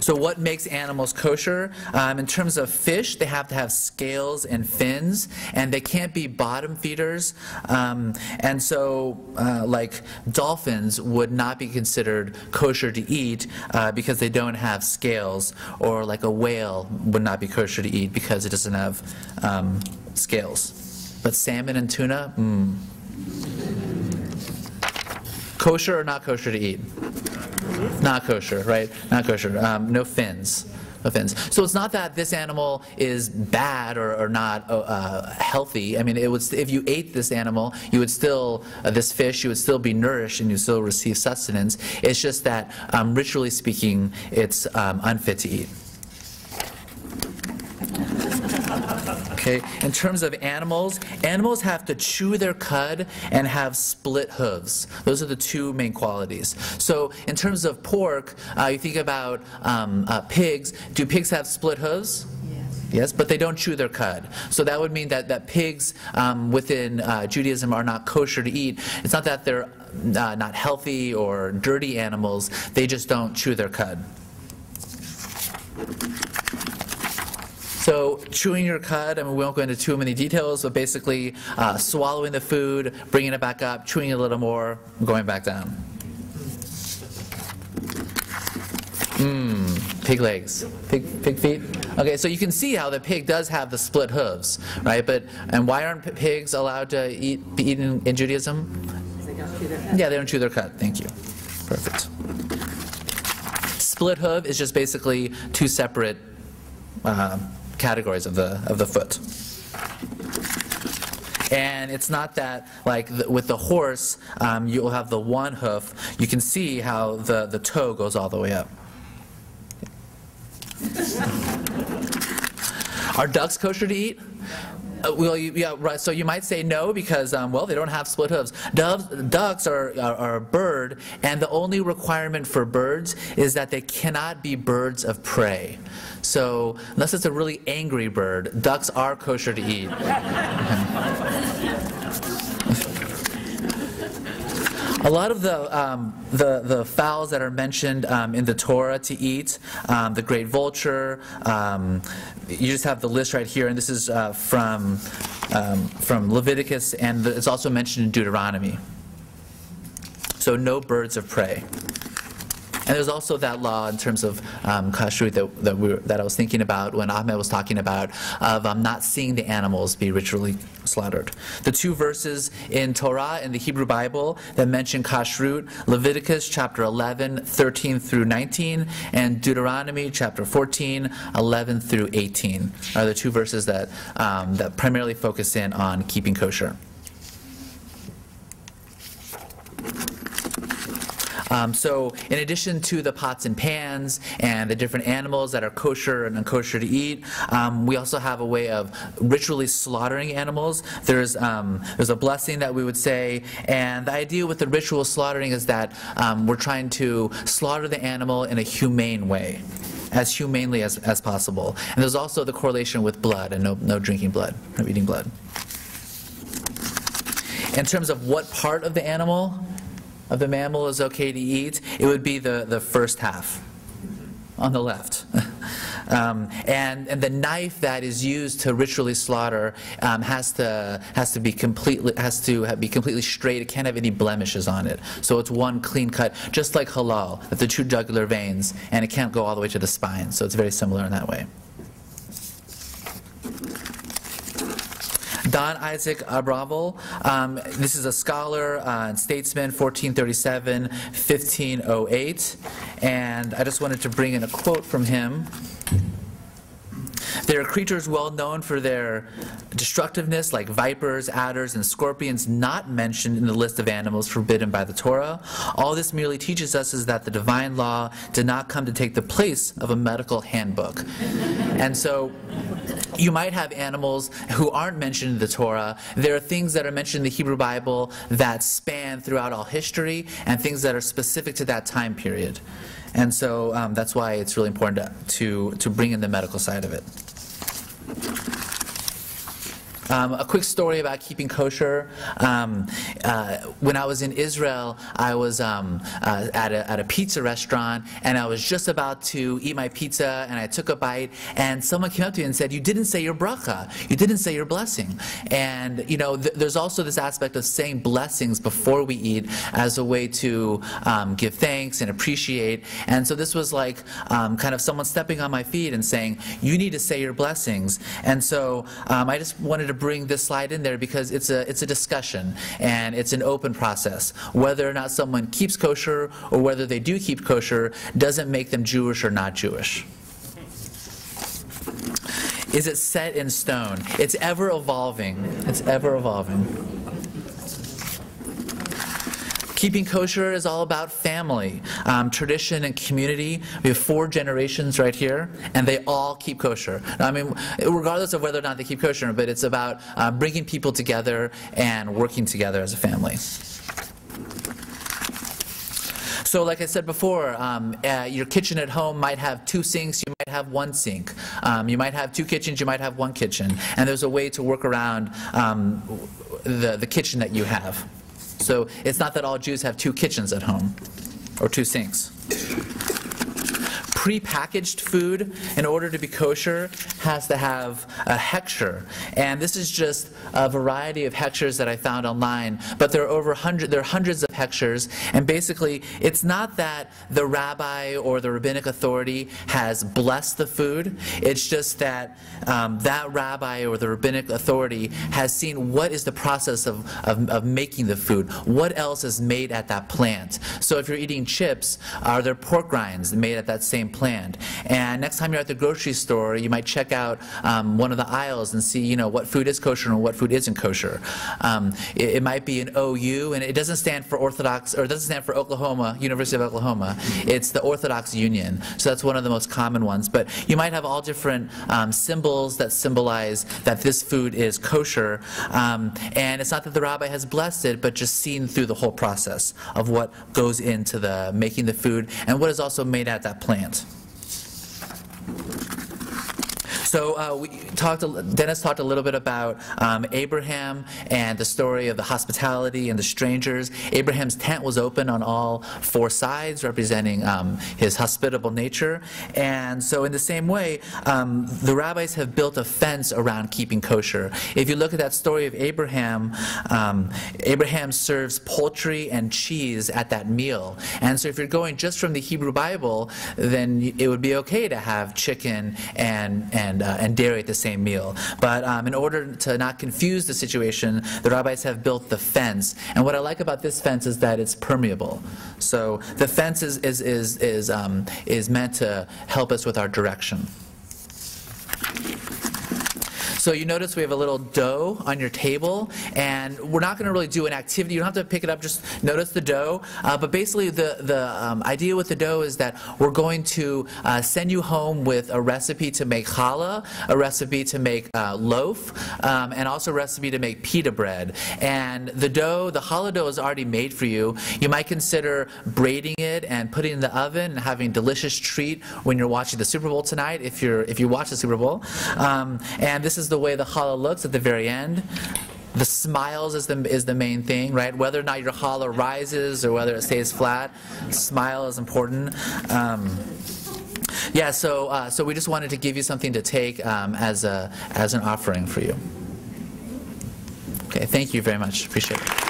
So what makes animals kosher? In terms of fish, they have to have scales and fins, and they can't be bottom feeders. And so like dolphins would not be considered kosher to eat because they don't have scales, or like a whale would not be kosher to eat because it doesn't have scales. But salmon and tuna, kosher or not kosher to eat? Not kosher, right? Not kosher. No fins. No fins. So it's not that this animal is bad or not healthy. I mean, it would, if you ate this animal, you would still, this fish, you would still be nourished and you still receive sustenance. It's just that, ritually speaking, it's unfit to eat. Okay. In terms of animals, animals have to chew their cud and have split hooves. Those are the two main qualities. So in terms of pork, you think about pigs. Do pigs have split hooves? Yes, but they don't chew their cud. So that would mean that pigs within Judaism are not kosher to eat. It's not that they're not healthy or dirty animals. They just don't chew their cud. So chewing your cud, I mean, we won't go into too many details, but basically swallowing the food, bringing it back up, chewing a little more, going back down. Pig legs, pig feet. Okay, so you can see how the pig does have the split hooves, right? And why aren't pigs allowed to be eaten in Judaism? They don't chew their cud. Yeah, they don't chew their cud. Thank you. Perfect. Split hoof is just basically two separate categories of the foot. And it's not that, like with the horse, you'll have the one hoof. You can see how the toe goes all the way up. Are ducks kosher to eat? Well, yeah, right. So you might say no because, well, they don't have split hooves. Ducks are a bird, and the only requirement for birds is that they cannot be birds of prey. So unless it's a really angry bird, ducks are kosher to eat. A lot of the fowls that are mentioned in the Torah to eat, the great vulture, you just have the list right here, and this is from Leviticus, and it's also mentioned in Deuteronomy. So no birds of prey. And there's also that law in terms of kashrut that I was thinking about when Ahmed was talking about of not seeing the animals be ritually slaughtered. The two verses in Torah in the Hebrew Bible that mention kashrut, Leviticus chapter 11, 13 through 19, and Deuteronomy chapter 14, 11 through 18 are the two verses that primarily focus in on keeping kosher. So in addition to the pots and pans and the different animals that are kosher and unkosher to eat, we also have a way of ritually slaughtering animals. There's a blessing that we would say, and the idea with the ritual slaughtering is that we're trying to slaughter the animal in a humane way, as humanely as possible. And there's also the correlation with blood and no drinking blood, no eating blood. In terms of what part of the animal, of the mammal is okay to eat, it would be the first half on the left. And the knife that is used to ritually slaughter has to be completely straight. It can't have any blemishes on it. So it's one clean cut, just like halal, at the two jugular veins, and it can't go all the way to the spine. So it's very similar in that way. Don Isaac Abravel, this is a scholar and statesman, 1437, 1508, and I just wanted to bring in a quote from him. There are creatures well known for their destructiveness, like vipers, adders, and scorpions, not mentioned in the list of animals forbidden by the Torah. All this merely teaches us is that the divine law did not come to take the place of a medical handbook. And so you might have animals who aren't mentioned in the Torah. There are things that are mentioned in the Hebrew Bible that span throughout all history, and things that are specific to that time period. And so that's why it's really important to bring in the medical side of it. A quick story about keeping kosher. When I was in Israel, I was at a pizza restaurant, and I was just about to eat my pizza, and I took a bite, and someone came up to me and said, "You didn't say your bracha. You didn't say your blessing." And there's also this aspect of saying blessings before we eat as a way to give thanks and appreciate. And so this was like kind of someone stepping on my feet and saying, "You need to say your blessings." And so I just wanted to bring this slide in there because it's a discussion, and it's an open process. Whether or not someone keeps kosher or whether they do keep kosher doesn't make them Jewish or not Jewish. Is it set in stone? It's ever evolving. It's ever evolving. Keeping kosher is all about family, tradition, and community. We have 4 generations right here, and they all keep kosher. I mean, regardless of whether or not they keep kosher, but it's about bringing people together and working together as a family. So like I said before, your kitchen at home might have 2 sinks, you might have 1 sink. You might have 2 kitchens, you might have 1 kitchen. And there's a way to work around the kitchen that you have. So it's not that all Jews have 2 kitchens at home or 2 sinks. Pre-packaged food, in order to be kosher, has to have a hechsher. And this is just a variety of hechshers that I found online, but there are hundreds of hechshers, and basically it's not that the rabbi or the rabbinic authority has blessed the food, it's just that that rabbi or the rabbinic authority has seen what is the process of making the food, what else is made at that plant. So if you're eating chips, are there pork rinds made at that same plant? And next time you're at the grocery store, you might check out one of the aisles and see, what food is kosher and what food isn't kosher. It might be an OU, and it doesn't stand for Orthodox, or it doesn't stand for Oklahoma, University of Oklahoma. It's the Orthodox Union. So that's one of the most common ones. But you might have all different symbols that symbolize that this food is kosher. And it's not that the rabbi has blessed it, but just seen through the whole process of what goes into the making the food and what is also made at that plant. So Dennis talked a little bit about Abraham and the story of the hospitality and the strangers. Abraham's tent was open on all 4 sides, representing his hospitable nature. And so in the same way, the rabbis have built a fence around keeping kosher. If you look at that story of Abraham, Abraham serves poultry and cheese at that meal. And so if you're going just from the Hebrew Bible, then it would be okay to have chicken and dairy at the same meal. But in order to not confuse the situation, the rabbis have built the fence. And what I like about this fence is that it's permeable. So the fence is meant to help us with our direction. So you notice we have a little dough on your table, and we're not going to really do an activity. You don't have to pick it up, just notice the dough. But basically the idea with the dough is that we're going to send you home with a recipe to make challah, a recipe to make loaf, and also a recipe to make pita bread. And the dough, the challah dough is already made for you. You might consider braiding it and putting it in the oven and having a delicious treat when you're watching the Super Bowl tonight, if you watch the Super Bowl. And this is the way the challah looks at the very end. The smiles is the main thing, right? Whether or not your challah rises or whether it stays flat, smile is important. Yeah, so we just wanted to give you something to take as an offering for you. Okay, thank you very much. Appreciate it.